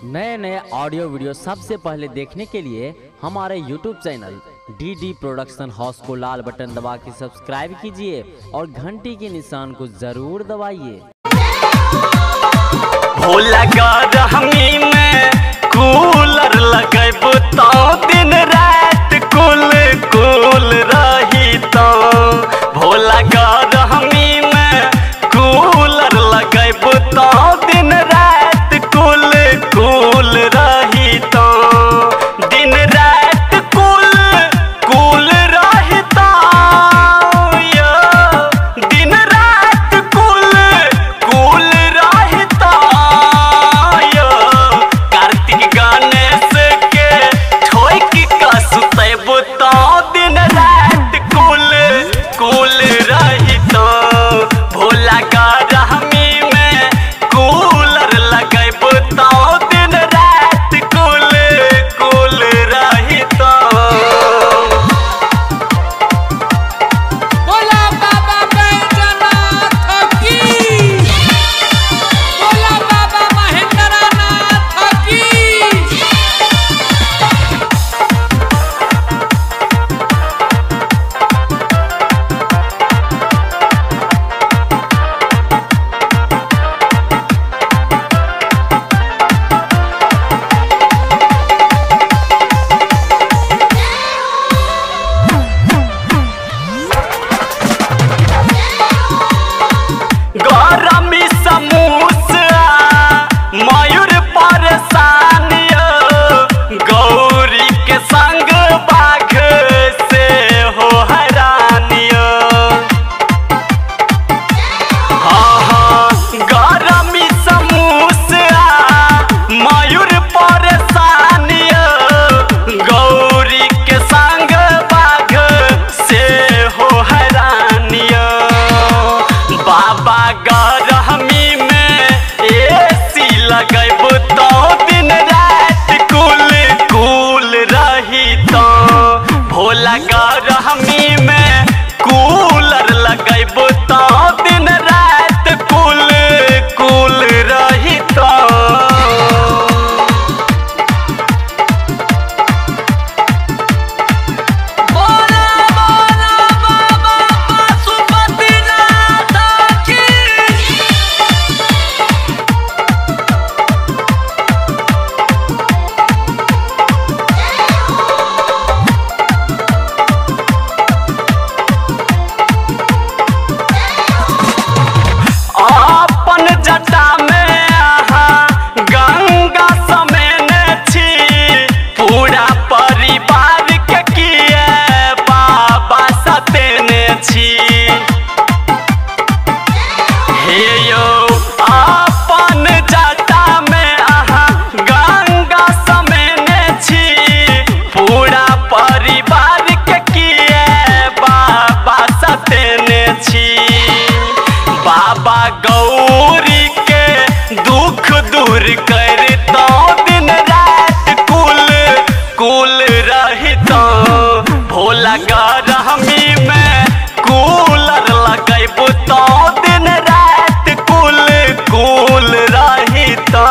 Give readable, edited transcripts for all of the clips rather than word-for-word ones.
नए नए audio video सबसे पहले देखने के लिए हमारे YouTube channel DD production house को लाल बटन दबा के सब्सक्राइब कीजिए और घंटी के निशान को जरूर दबाइए। भोला गरमी में कूलर लगेबो तो दिन रात कुल कुल रही तो। भोला गरमी में कूलर लगेबो तो दिन रात कुल कुल रही तो। दिन रात कुल कुल रही तो दिन रात कुल कुल रही तो। कार्तिक गणेश के ठोक का सुतेबो तो दिन रात कुल कुल रही तो। भोला गरमी में कूलर लगेबो तो दिन रात कुल कुल रही तो। बोला बाबा बैजनाथ की, बोला बाबा महेंद्रनाथ की। गरमी समूसा मयूर परेशान गौरी के संग बाघ से हो हैरान। हाँ गरमी समूसा मयूर परेशान गौरी के संग बाघ से हो हैरान। बाबा गरमी में AC लगेबो तो दिन रात कुल कुल रही तो। भोला गरमी में कूलर लगेबो तो दिन रात कुल कुल रही तो। बोला बोला बाबा पशुपतिनाथ की। अपन जटा में अहाँ गंगा समेने छी पूरा परिवार के किए बाबा सतेने छी। हे यौ अपन जटा में अहाँ गंगा समेने छी पूरा परिवार के किए बाबा सतेने छी। बाबा गौरी के दुख दूर कर तो दिन रात कुल कुल रही तो। भोला गरमी में कूलर लगेबो तो दिन रात कुल कुल रही तो।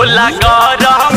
होला गरम